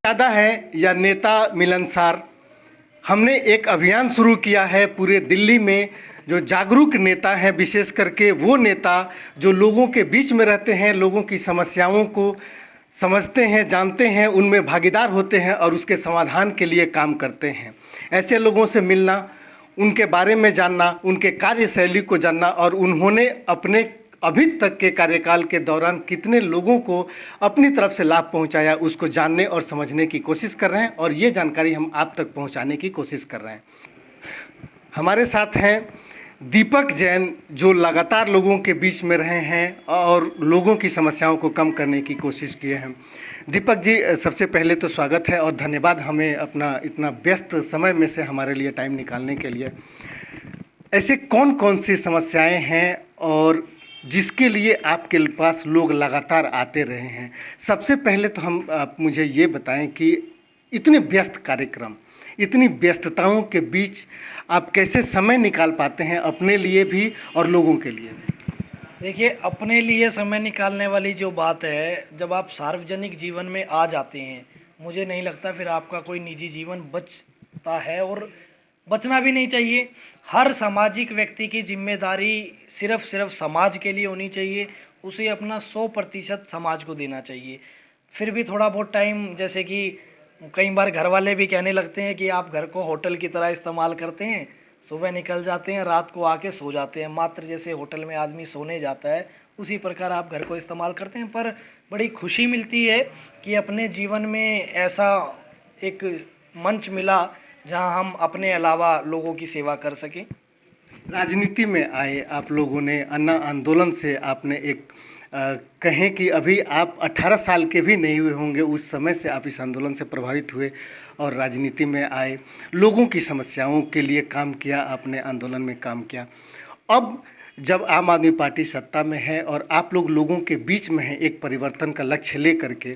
ज़्यादा है या नेता मिलनसार। हमने एक अभियान शुरू किया है पूरे दिल्ली में। जो जागरूक नेता हैं, विशेष करके वो नेता जो लोगों के बीच में रहते हैं, लोगों की समस्याओं को समझते हैं, जानते हैं, उनमें भागीदार होते हैं और उसके समाधान के लिए काम करते हैं। ऐसे लोगों से मिलना, उनके बारे में जानना, उनके कार्यशैली को जानना और उन्होंने अपने अभी तक के कार्यकाल के दौरान कितने लोगों को अपनी तरफ से लाभ पहुंचाया, उसको जानने और समझने की कोशिश कर रहे हैं और ये जानकारी हम आप तक पहुंचाने की कोशिश कर रहे हैं। हमारे साथ हैं दीपक जैन, जो लगातार लोगों के बीच में रहे हैं और लोगों की समस्याओं को कम करने की कोशिश किए हैं। दीपक जी, सबसे पहले तो स्वागत है और धन्यवाद हमें अपना इतना व्यस्त समय में से हमारे लिए टाइम निकालने के लिए। ऐसे कौन कौन सी समस्याएं हैं और जिसके लिए आपके पास लोग लगातार आते रहे हैं? सबसे पहले तो आप मुझे ये बताएं कि इतने व्यस्त कार्यक्रम, इतनी व्यस्तताओं के बीच आप कैसे समय निकाल पाते हैं अपने लिए भी और लोगों के लिए भी? देखिए, अपने लिए समय निकालने वाली जो बात है, जब आप सार्वजनिक जीवन में आ जाते हैं, मुझे नहीं लगता फिर आपका कोई निजी जीवन बचता है और बचना भी नहीं चाहिए। हर सामाजिक व्यक्ति की जिम्मेदारी सिर्फ समाज के लिए होनी चाहिए। उसे अपना 100% समाज को देना चाहिए। फिर भी थोड़ा बहुत टाइम, जैसे कि कई बार घर वाले भी कहने लगते हैं कि आप घर को होटल की तरह इस्तेमाल करते हैं, सुबह निकल जाते हैं, रात को आके सो जाते हैं। मात्र जैसे होटल में आदमी सोने जाता है, उसी प्रकार आप घर को इस्तेमाल करते हैं। पर बड़ी खुशी मिलती है कि अपने जीवन में ऐसा एक मंच मिला जहां हम अपने अलावा लोगों की सेवा कर सकें। राजनीति में आए आप लोगों ने, अन्ना आंदोलन से आपने एक कहें कि अभी आप 18 साल के भी नहीं हुए होंगे, उस समय से आप इस आंदोलन से प्रभावित हुए और राजनीति में आए, लोगों की समस्याओं के लिए काम किया, आपने आंदोलन में काम किया। अब जब आम आदमी पार्टी सत्ता में है और आप लोग लोगों के बीच में हैं, एक परिवर्तन का लक्ष्य ले करके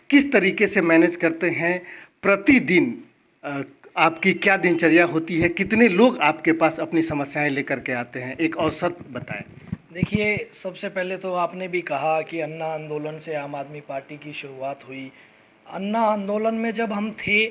किस तरीके से मैनेज करते हैं प्रतिदिन? आपकी क्या दिनचर्या होती है? कितने लोग आपके पास अपनी समस्याएं लेकर के आते हैं? एक औसत बताएं। देखिए, सबसे पहले तो आपने भी कहा कि अन्ना आंदोलन से आम आदमी पार्टी की शुरुआत हुई। अन्ना आंदोलन में जब हम थे,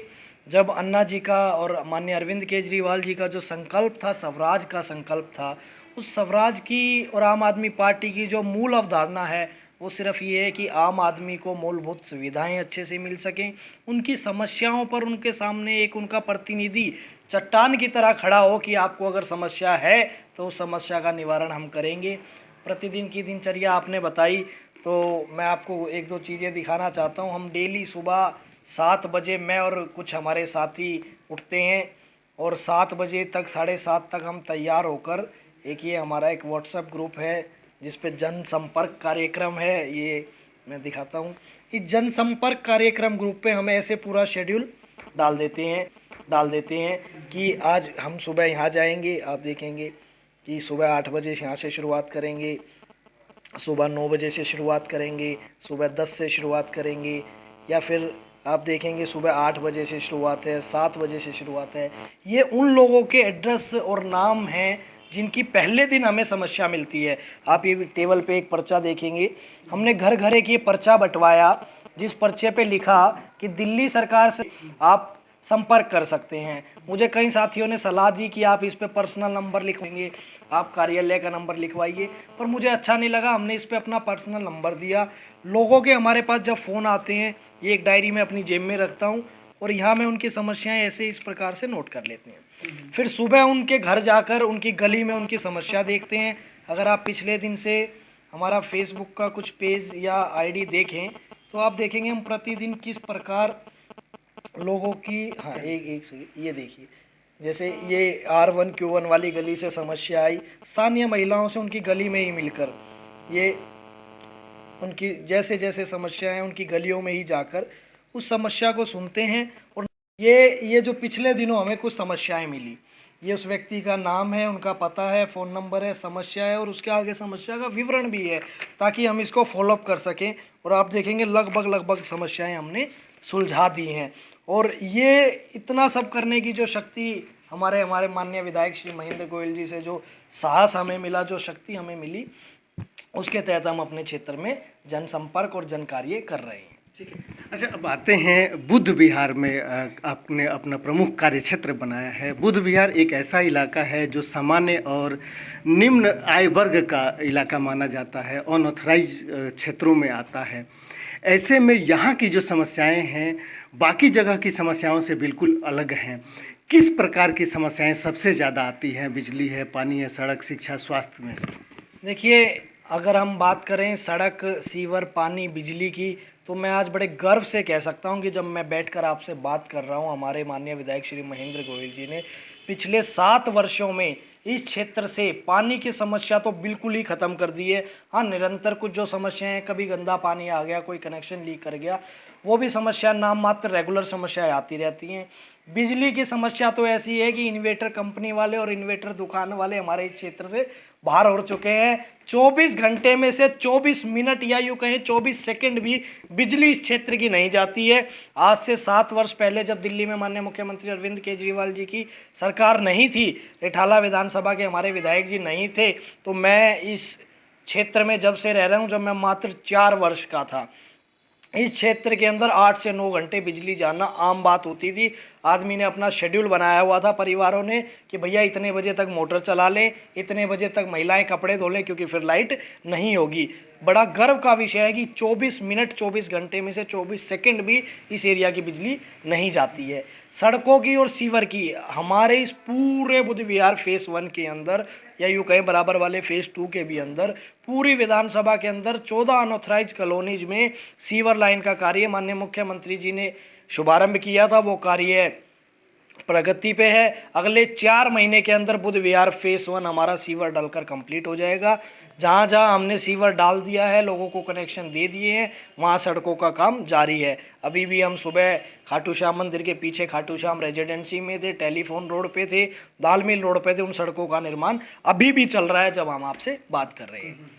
जब अन्ना जी का और माननीय अरविंद केजरीवाल जी का जो संकल्प था, स्वराज का संकल्प था, उस स्वराज की और आम आदमी पार्टी की जो मूल अवधारणा है, वो सिर्फ ये है कि आम आदमी को मूलभूत सुविधाएं अच्छे से मिल सकें। उनकी समस्याओं पर उनके सामने एक उनका प्रतिनिधि चट्टान की तरह खड़ा हो कि आपको अगर समस्या है तो उस समस्या का निवारण हम करेंगे। प्रतिदिन की दिनचर्या आपने बताई, तो मैं आपको एक दो चीज़ें दिखाना चाहता हूँ। हम डेली सुबह 7 बजे मैं और कुछ हमारे साथी उठते हैं और 7 बजे तक, 7:30 तक हम तैयार होकर, एक ये हमारा एक व्हाट्सएप ग्रुप है जिस पे जनसंपर्क कार्यक्रम है, ये मैं दिखाता हूँ। इस जनसंपर्क कार्यक्रम ग्रुप पे हम ऐसे पूरा शेड्यूल डाल देते हैं कि आज हम सुबह यहाँ जाएंगे। आप देखेंगे कि सुबह 8 बजे यहाँ से शुरुआत करेंगे, सुबह 9 बजे से शुरुआत करेंगे, सुबह 10 से शुरुआत करेंगे, या फिर आप देखेंगे सुबह 8 बजे से शुरुआत है, 7 बजे से शुरुआत है। ये उन लोगों के एड्रेस और नाम हैं जिनकी पहले दिन हमें समस्या मिलती है। आप ये टेबल पे एक पर्चा देखेंगे, हमने घर घर एक ये पर्चा बंटवाया, जिस पर्चे पे लिखा कि दिल्ली सरकार से आप संपर्क कर सकते हैं। मुझे कई साथियों ने सलाह दी कि आप इस पे पर्सनल नंबर लिखवाएंगे, आप कार्यालय का नंबर लिखवाइए, पर मुझे अच्छा नहीं लगा। हमने इस पे अपना पर्सनल नंबर दिया। लोगों के हमारे पास जब फ़ोन आते हैं, ये एक डायरी में अपनी जेब में रखता हूँ और यहाँ मैं उनकी समस्याएं ऐसे इस प्रकार से नोट कर लेते हैं। फिर सुबह उनके घर जाकर उनकी गली में उनकी समस्या देखते हैं। अगर आप पिछले दिन से हमारा फेसबुक का कुछ पेज या आईडी देखें तो आप देखेंगे हम प्रतिदिन किस प्रकार लोगों की, हाँ एक सेकंड, ये देखिए, जैसे ये R1Q1 वाली गली से समस्या आई, स्थानीय महिलाओं से उनकी गली में ही मिलकर, ये उनकी जैसे जैसे समस्याएं उनकी गलियों में ही जाकर उस समस्या को सुनते हैं। और ये जो पिछले दिनों हमें कुछ समस्याएं मिली, ये उस व्यक्ति का नाम है, उनका पता है, फ़ोन नंबर है, समस्या है और उसके आगे समस्या का विवरण भी है, ताकि हम इसको फॉलोअप कर सकें। और आप देखेंगे लगभग समस्याएं हमने सुलझा दी हैं। और ये इतना सब करने की जो शक्ति हमारे माननीय विधायक श्री महेंद्र गोयल जी से जो साहस हमें मिला, जो शक्ति हमें मिली, उसके तहत हम अपने क्षेत्र में जनसंपर्क और जनकार्य कर रहे हैं। ठीक है। अच्छा, अब आते हैं बुद्ध विहार में। आपने अपना प्रमुख कार्यक्षेत्र बनाया है। बुद्ध विहार एक ऐसा इलाका है जो सामान्य और निम्न आय वर्ग का इलाका माना जाता है, अनऑथराइज क्षेत्रों में आता है। ऐसे में यहाँ की जो समस्याएं हैं बाकी जगह की समस्याओं से बिल्कुल अलग हैं। किस प्रकार की समस्याएं सबसे ज़्यादा आती हैं? बिजली है, पानी है, सड़क, शिक्षा, स्वास्थ्य में? देखिए, अगर हम बात करें सड़क, सीवर, पानी, बिजली की, तो मैं आज बड़े गर्व से कह सकता हूं कि जब मैं बैठकर आपसे बात कर रहा हूं, हमारे माननीय विधायक श्री महेंद्र गोयल जी ने पिछले 7 वर्षों में इस क्षेत्र से पानी की समस्या तो बिल्कुल ही ख़त्म कर दी है। हाँ, निरंतर कुछ जो समस्याएं हैं, कभी गंदा पानी आ गया, कोई कनेक्शन लीक कर गया, वो भी समस्या नाम मात्र, रेगुलर समस्याएं आती रहती हैं। बिजली की समस्या तो ऐसी है कि इन्वेटर कंपनी वाले और इन्वेटर दुकान वाले हमारे इस क्षेत्र से बाहर हो चुके हैं। 24 घंटे में से 24 मिनट या यूँ कहें 24 सेकंड भी बिजली इस क्षेत्र की नहीं जाती है। आज से 7 वर्ष पहले जब दिल्ली में माननीय मुख्यमंत्री अरविंद केजरीवाल जी की सरकार नहीं थी, रिठाला विधानसभा के हमारे विधायक जी नहीं थे, तो मैं इस क्षेत्र में जब से रह रहा हूँ, जब मैं मात्र 4 वर्ष का था, इस क्षेत्र के अंदर 8 से 9 घंटे बिजली जाना आम बात होती थी। आदमी ने अपना शेड्यूल बनाया हुआ था परिवारों ने कि भैया इतने बजे तक मोटर चला लें, इतने बजे तक महिलाएं कपड़े धो लें, क्योंकि फिर लाइट नहीं होगी। बड़ा गर्व का विषय है कि 24 मिनट 24 घंटे में से 24 सेकंड भी इस एरिया की बिजली नहीं जाती है। सड़कों की और सीवर की, हमारे इस पूरे बुद्ध विहार फेज़ 1 के अंदर, या यूँ कहें बराबर वाले फेज़ 2 के भी अंदर, पूरी विधानसभा के अंदर 14 अनऑथराइज कॉलोनीज में सीवर लाइन का कार्य माननीय मुख्यमंत्री जी ने शुभारंभ किया था। वो कार्य प्रगति पे है। अगले 4 महीने के अंदर बुद्ध विहार फेज़ 1 हमारा सीवर डलकर कंप्लीट हो जाएगा। जहाँ जहाँ हमने सीवर डाल दिया है, लोगों को कनेक्शन दे दिए हैं, वहाँ सड़कों का काम जारी है। अभी भी हम सुबह खाटू श्याम मंदिर के पीछे खाटू श्याम रेजिडेंसी में थे, टेलीफोन रोड पे थे, दाल मिल रोड पे थे। उन सड़कों का निर्माण अभी भी चल रहा है जब हम आपसे बात कर रहे हैं।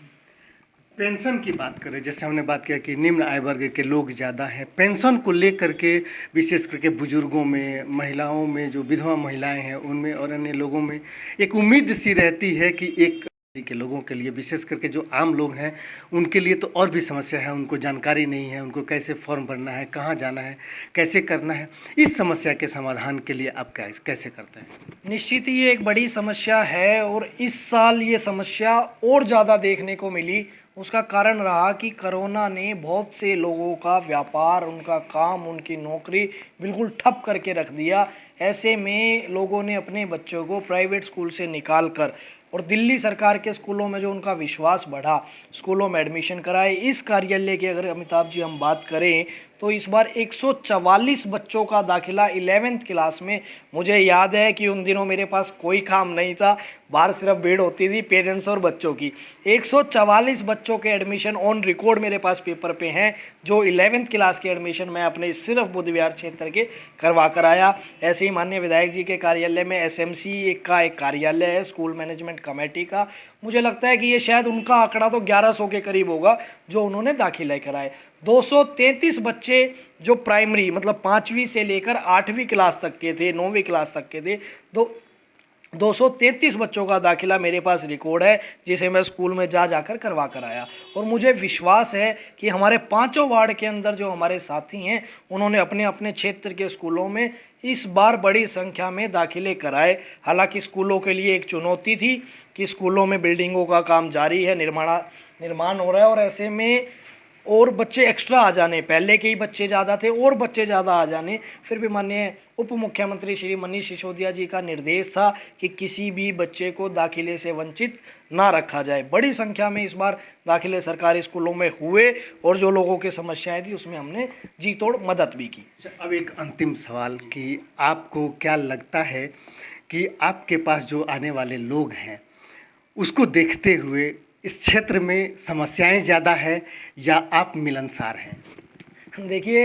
पेंशन की बात करें, जैसे हमने बात किया कि निम्न आय वर्ग के लोग ज़्यादा हैं, पेंशन को लेकर के विशेष करके बुजुर्गों में, महिलाओं में, जो विधवा महिलाएं हैं उनमें और अन्य लोगों में एक उम्मीद सी रहती है कि एक के लोगों के लिए, विशेष करके जो आम लोग हैं उनके लिए तो और भी समस्या है। उनको जानकारी नहीं है, उनको कैसे फॉर्म भरना है, कहाँ जाना है, कैसे करना है। इस समस्या के समाधान के लिए आप कैसे करते हैं? निश्चित ही ये एक बड़ी समस्या है, और इस साल ये समस्या और ज़्यादा देखने को मिली। उसका कारण रहा कि कोरोना ने बहुत से लोगों का व्यापार, उनका काम, उनकी नौकरी बिल्कुल ठप करके रख दिया। ऐसे में लोगों ने अपने बच्चों को प्राइवेट स्कूल से निकाल कर और दिल्ली सरकार के स्कूलों में जो उनका विश्वास बढ़ा, स्कूलों में एडमिशन कराए। इस कार्यालय की अगर अमिताभ जी हम बात करें तो इस बार 144 बच्चों का दाखिला 11th क्लास में। मुझे याद है कि उन दिनों मेरे पास कोई काम नहीं था, बाहर सिर्फ भीड़ होती थी पेरेंट्स और बच्चों की। 144 बच्चों के एडमिशन ऑन रिकॉर्ड मेरे पास पेपर पे हैं, जो 11th क्लास के एडमिशन मैं अपने सिर्फ बुद्ध विहार क्षेत्र के करवा कर आया। ऐसे ही माननीय विधायक जी के कार्यालय में SMC का एक कार्यालय है, स्कूल मैनेजमेंट कमेटी का। मुझे लगता है कि ये शायद उनका आंकड़ा तो 1100 के करीब होगा जो उन्होंने दाखिले कराए। 233 बच्चे जो प्राइमरी मतलब 5वीं से लेकर 8वीं क्लास तक के थे, 9वीं क्लास तक के थे, 233 बच्चों का दाखिला मेरे पास रिकॉर्ड है, जिसे मैं स्कूल में जाकर करवा कर आया। और मुझे विश्वास है कि हमारे 5 वार्ड के अंदर जो हमारे साथी हैं, उन्होंने अपने अपने क्षेत्र के स्कूलों में इस बार बड़ी संख्या में दाखिले कराए। हालांकि स्कूलों के लिए एक चुनौती थी कि स्कूलों में बिल्डिंगों का काम जारी है, निर्माण हो रहा है, और ऐसे में और बच्चे एक्स्ट्रा आ जाने, पहले के ही बच्चे ज़्यादा थे और बच्चे ज़्यादा आ जाने, फिर भी माननीय उप मुख्यमंत्री श्री मनीष सिसोदिया जी का निर्देश था कि किसी भी बच्चे को दाखिले से वंचित ना रखा जाए। बड़ी संख्या में इस बार दाखिले सरकारी स्कूलों में हुए, और जो लोगों की समस्याएं थी उसमें हमने जी तोड़ मदद भी की। अब एक अंतिम सवाल कि आपको क्या लगता है कि आपके पास जो आने वाले लोग हैं उसको देखते हुए इस क्षेत्र में समस्याएं ज़्यादा है या आप मिलनसार हैं? देखिए,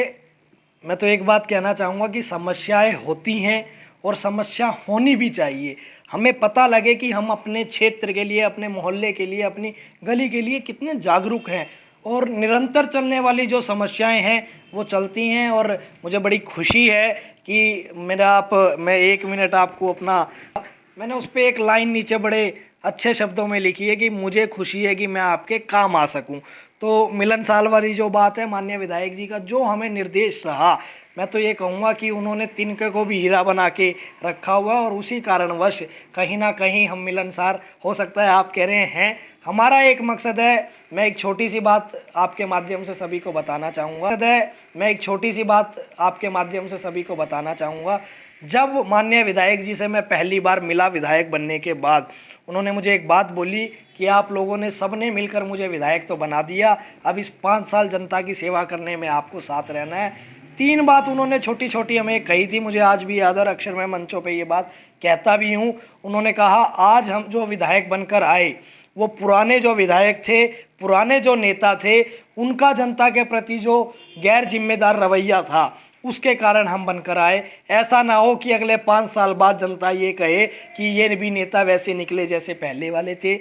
मैं तो एक बात कहना चाहूँगा कि समस्याएं होती हैं और समस्या होनी भी चाहिए। हमें पता लगे कि हम अपने क्षेत्र के लिए, अपने मोहल्ले के लिए, अपनी गली के लिए कितने जागरूक हैं, और निरंतर चलने वाली जो समस्याएं हैं वो चलती हैं। और मुझे बड़ी खुशी है कि मैं 1 मिनट आपको मैंने उस पर एक लाइन नीचे बड़े अच्छे शब्दों में लिखी है कि मुझे खुशी है कि मैं आपके काम आ सकूं। तो मिलनसार वाली जो बात है माननीय विधायक जी का जो हमें निर्देश रहा, मैं तो ये कहूँगा कि उन्होंने तिनके को भी हीरा बना के रखा हुआ है और उसी कारणवश कहीं ना कहीं हम मिलनसार हो सकता है आप कह रहे हैं। हमारा एक मकसद है, मैं एक छोटी सी बात आपके माध्यम से सभी को बताना चाहूँगा। जब माननीय विधायक जी से मैं पहली बार मिला विधायक बनने के बाद, उन्होंने मुझे एक बात बोली कि आप लोगों ने सबने मिलकर मुझे विधायक तो बना दिया, अब इस 5 साल जनता की सेवा करने में आपको साथ रहना है। 3 बात उन्होंने छोटी छोटी हमें कही थी, मुझे आज भी याद है, अक्सर मैं मंचों पे ये बात कहता भी हूँ। उन्होंने कहा आज हम जो विधायक बनकर आए वो पुराने जो विधायक थे, पुराने जो नेता थे, उनका जनता के प्रति जो गैर जिम्मेदार रवैया था उसके कारण हम बनकर आए। ऐसा ना हो कि अगले 5 साल बाद जनता ये कहे कि ये भी नेता वैसे निकले जैसे पहले वाले थे।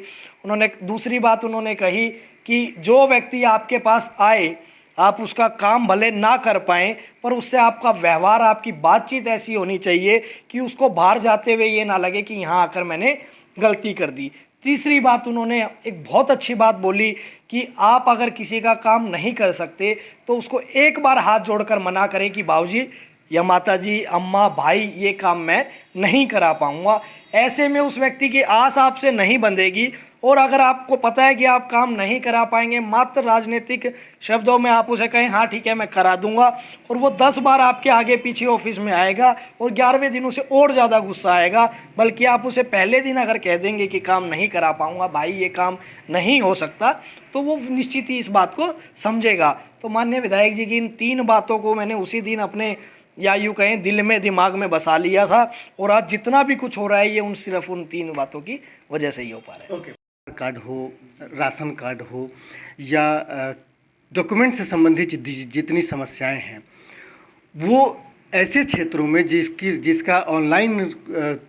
दूसरी बात उन्होंने कही कि जो व्यक्ति आपके पास आए आप उसका काम भले ना कर पाएँ पर उससे आपका व्यवहार, आपकी बातचीत ऐसी होनी चाहिए कि उसको बाहर जाते हुए ये ना लगे कि यहाँ आकर मैंने गलती कर दी। तीसरी बात उन्होंने एक बहुत अच्छी बात बोली कि आप अगर किसी का काम नहीं कर सकते तो उसको एक बार हाथ जोड़कर मना करें कि बाबूजी या माताजी, अम्मा, भाई ये काम मैं नहीं करा पाऊँगा। ऐसे में उस व्यक्ति की आस आपसे नहीं बंधेगी और अगर आपको पता है कि आप काम नहीं करा पाएंगे, मात्र राजनीतिक शब्दों में आप उसे कहें हाँ ठीक है मैं करा दूंगा, और वो 10 बार आपके आगे पीछे ऑफिस में आएगा और 11वें दिन उसे और ज़्यादा गुस्सा आएगा। बल्कि आप उसे पहले दिन अगर कह देंगे कि काम नहीं करा पाऊँगा भाई, ये काम नहीं हो सकता, तो वो निश्चित ही इस बात को समझेगा। तो माननीय विधायक जी की इन 3 बातों को मैंने उसी दिन अपने, या यूँ कहें दिल में, दिमाग में बसा लिया था और आज जितना भी कुछ हो रहा है ये सिर्फ उन 3 बातों की वजह से ही हो पा रहा है। कार्ड हो, राशन कार्ड हो या डॉक्यूमेंट से संबंधित जितनी समस्याएं हैं वो ऐसे क्षेत्रों में जिसका ऑनलाइन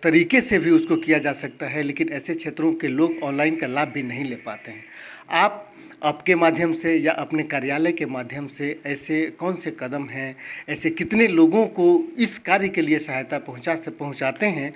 तरीके से भी उसको किया जा सकता है, लेकिन ऐसे क्षेत्रों के लोग ऑनलाइन का लाभ भी नहीं ले पाते हैं। आप आपके माध्यम से या अपने कार्यालय के माध्यम से ऐसे कौन से कदम हैं, ऐसे कितने लोगों को इस कार्य के लिए सहायता पहुंचाते हैं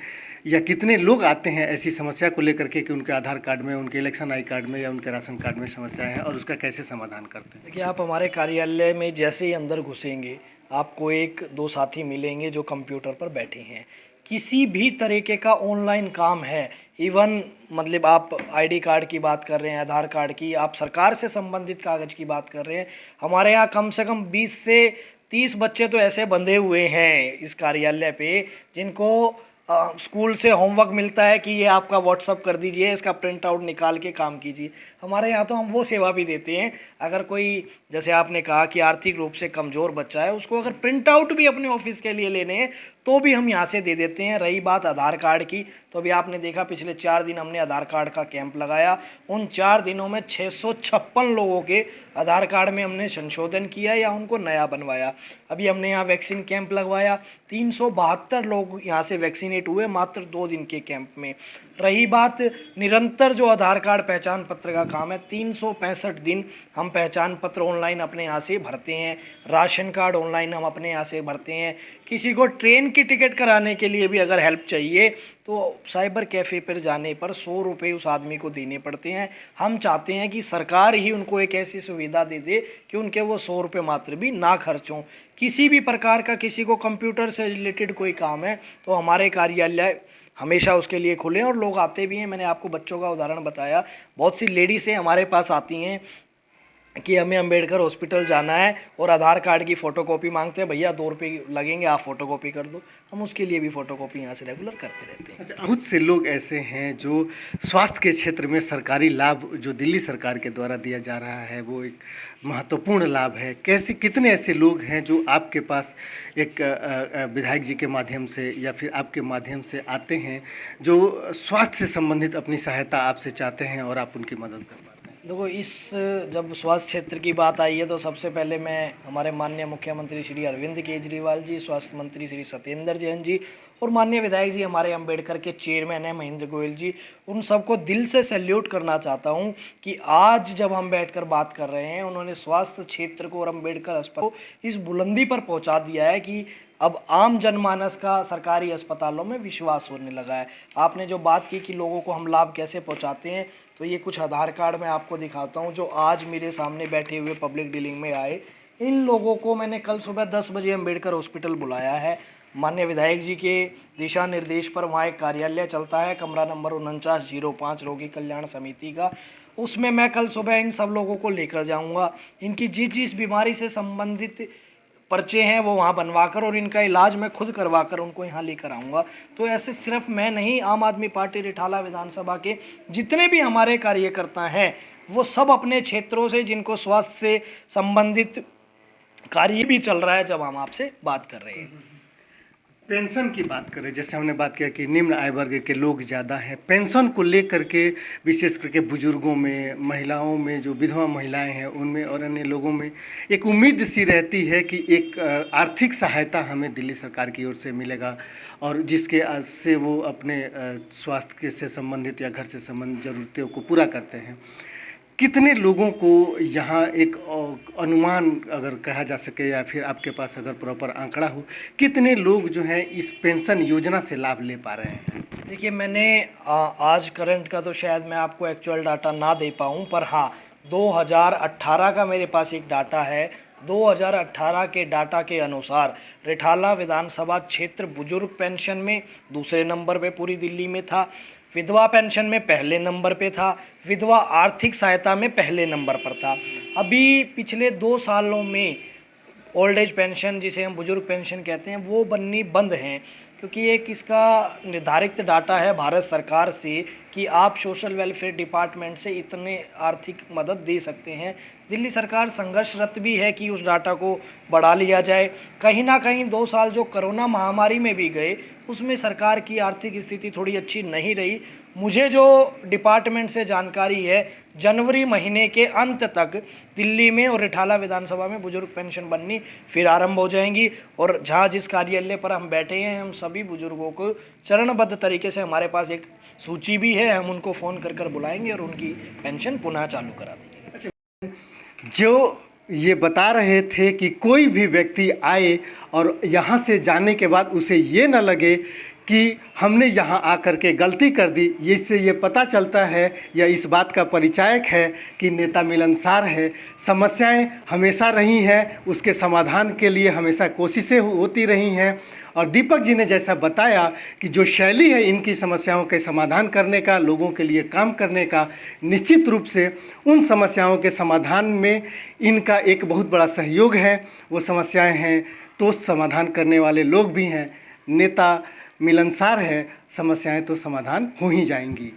या कितने लोग आते हैं ऐसी समस्या को लेकर के कि उनके आधार कार्ड में, उनके इलेक्शन आई कार्ड में या उनके राशन कार्ड में समस्या है, और उसका कैसे समाधान करते हैं? देखिए, आप हमारे कार्यालय में जैसे ही अंदर घुसेंगे आपको 1-2 साथी मिलेंगे जो कंप्यूटर पर बैठे हैं। किसी भी तरीके का ऑनलाइन काम है, इवन मतलब आप आईडी कार्ड की बात कर रहे हैं, आधार कार्ड की, आप सरकार से संबंधित कागज़ की बात कर रहे हैं, हमारे यहाँ कम से कम 20 से 30 बच्चे तो ऐसे बंधे हुए हैं इस कार्यालय पे जिनको स्कूल से होमवर्क मिलता है कि ये आपका व्हाट्सअप कर दीजिए, इसका प्रिंट आउट निकाल के काम कीजिए। हमारे यहाँ तो हम वो सेवा भी देते हैं। अगर कोई, जैसे आपने कहा कि आर्थिक रूप से कमज़ोर बच्चा है, उसको अगर प्रिंट आउट भी अपने ऑफिस के लिए लेने हैं तो भी हम यहाँ से दे देते हैं। रही बात आधार कार्ड की, तो अभी आपने देखा पिछले 4 दिन हमने आधार कार्ड का कैंप लगाया। उन 4 दिनों में 656 लोगों के आधार कार्ड में हमने संशोधन किया या उनको नया बनवाया। अभी हमने यहाँ वैक्सीन कैंप लगवाया, 372 लोग यहाँ से वैक्सीनेट हुए मात्र 2 दिन के कैंप में। रही बात निरंतर जो आधार कार्ड पहचान पत्र का काम है, 365 दिन हम पहचान पत्र ऑनलाइन अपने यहाँ से भरते हैं, राशन कार्ड ऑनलाइन हम अपने यहाँ से भरते हैं। किसी को ट्रेन की टिकट कराने के लिए भी अगर हेल्प चाहिए तो साइबर कैफ़े पर जाने पर 100 रुपये उस आदमी को देने पड़ते हैं। हम चाहते हैं कि सरकार ही उनको एक ऐसी सुविधा दे दे कि उनके वो 100 रुपये मात्र भी ना खर्च हों। किसी भी प्रकार का किसी को कंप्यूटर से रिलेटेड कोई काम है तो हमारे कार्यालय हमेशा उसके लिए खुले हैं और लोग आते भी हैं। मैंने आपको बच्चों का उदाहरण बताया, बहुत सी लेडीज़ें हमारे पास आती हैं कि हमें अंबेडकर हॉस्पिटल जाना है और आधार कार्ड की फ़ोटोकॉपी मांगते हैं, भैया 2 रुपये लगेंगे, आप फ़ोटोकॉपी कर दो। हम उसके लिए भी फ़ोटोकॉपी यहाँ से रेगुलर करते रहते हैं। अच्छा, बहुत से लोग ऐसे हैं जो स्वास्थ्य के क्षेत्र में सरकारी लाभ जो दिल्ली सरकार के द्वारा दिया जा रहा है वो एक महत्वपूर्ण लाभ है। कैसे, कितने ऐसे लोग हैं जो आपके पास एक विधायक जी के माध्यम से या फिर आपके माध्यम से आते हैं जो स्वास्थ्य से संबंधित अपनी सहायता आपसे चाहते हैं और आप उनकी मदद कर पाते हैं? देखो, जब स्वास्थ्य क्षेत्र की बात आई है तो सबसे पहले मैं हमारे माननीय मुख्यमंत्री श्री अरविंद केजरीवाल जी, स्वास्थ्य मंत्री श्री सत्येंद्र जैन जी और माननीय विधायक जी हमारे अंबेडकर के चेयरमैन हैं महेंद्र गोयल जी, उन सबको दिल से सैल्यूट करना चाहता हूं कि आज जब हम बैठकर बात कर रहे हैं उन्होंने स्वास्थ्य क्षेत्र को और अंबेडकर अस्पताल को इस बुलंदी पर पहुंचा दिया है कि अब आम जनमानस का सरकारी अस्पतालों में विश्वास होने लगा है। आपने जो बात की कि लोगों को हम लाभ कैसे पहुंचाते हैं, तो ये कुछ आधार कार्ड मैं आपको दिखाता हूँ जो आज मेरे सामने बैठे हुए पब्लिक डीलिंग में आए। इन लोगों को मैंने कल सुबह 10 बजे अम्बेडकर हॉस्पिटल बुलाया है। माननीय विधायक जी के दिशा निर्देश पर वहाँ एक कार्यालय चलता है, कमरा नंबर 4905 रोगी कल्याण समिति का। उसमें मैं कल सुबह इन सब लोगों को लेकर जाऊंगा। इनकी जिस जिस बीमारी से संबंधित पर्चे हैं वो वहाँ बनवाकर और इनका इलाज मैं खुद करवाकर उनको यहाँ लेकर आऊँगा। तो ऐसे सिर्फ मैं नहीं, आम आदमी पार्टी रिठाला विधानसभा के जितने भी हमारे कार्यकर्ता हैं वो सब अपने क्षेत्रों से, जिनको स्वास्थ्य से संबंधित कार्य भी चल रहा है, जब हम आपसे बात कर रहे हैं। पेंशन की बात करें, जैसे हमने बात किया कि निम्न आय वर्ग के लोग ज़्यादा हैं, पेंशन को लेकर के विशेष करके बुजुर्गों में, महिलाओं में, जो विधवा महिलाएं हैं उनमें और अन्य लोगों में एक उम्मीद सी रहती है कि एक आर्थिक सहायता हमें दिल्ली सरकार की ओर से मिलेगा और जिसके से वो अपने स्वास्थ्य से संबंधित या घर से संबंधित ज़रूरतों को पूरा करते हैं। कितने लोगों को यहाँ एक अनुमान अगर कहा जा सके या फिर आपके पास अगर प्रॉपर आंकड़ा हो, कितने लोग जो हैं इस पेंशन योजना से लाभ ले पा रहे हैं? देखिए, मैंने आज करंट का तो शायद मैं आपको एक्चुअल डाटा ना दे पाऊँ, पर हाँ 2018 का मेरे पास एक डाटा है। 2018 के डाटा के अनुसार रिठाला विधानसभा क्षेत्र बुजुर्ग पेंशन में दूसरे नंबर पे पूरी दिल्ली में था, विधवा पेंशन में पहले नंबर पे था, विधवा आर्थिक सहायता में पहले नंबर पर था। अभी पिछले 2 सालों में ओल्ड एज पेंशन, जिसे हम बुजुर्ग पेंशन कहते हैं, वो बननी बंद हैं, क्योंकि एक इसका निर्धारित डाटा है भारत सरकार से कि आप सोशल वेलफेयर डिपार्टमेंट से इतने आर्थिक मदद दे सकते हैं। दिल्ली सरकार संघर्षरत भी है कि उस डाटा को बढ़ा लिया जाए। कहीं ना कहीं 2 साल जो कोरोना महामारी में भी गए, उसमें सरकार की आर्थिक स्थिति थोड़ी अच्छी नहीं रही। मुझे जो डिपार्टमेंट से जानकारी है, जनवरी महीने के अंत तक दिल्ली में और रिठाला विधानसभा में बुजुर्ग पेंशन बननी फिर आरंभ हो जाएंगी। और जहाँ जिस कार्यालय पर हम बैठे हैं, हम सभी बुजुर्गों को चरणबद्ध तरीके से, हमारे पास एक सूची भी है, हम उनको फ़ोन कर बुलाएंगे और उनकी पेंशन पुनः चालू करा देंगे। जो ये बता रहे थे कि कोई भी व्यक्ति आए और यहाँ से जाने के बाद उसे ये न लगे कि हमने यहाँ आकर के गलती कर दी, इससे ये पता चलता है या इस बात का परिचायक है कि नेता मिलनसार है। समस्याएं हमेशा रही हैं, उसके समाधान के लिए हमेशा कोशिशें होती रही हैं। और दीपक जी ने जैसा बताया कि जो शैली है इनकी समस्याओं के समाधान करने का, लोगों के लिए काम करने का, निश्चित रूप से उन समस्याओं के समाधान में इनका एक बहुत बड़ा सहयोग है। वो समस्याएं हैं तो समाधान करने वाले लोग भी हैं। नेता मिलनसार है, समस्याएं तो समाधान हो ही जाएंगी।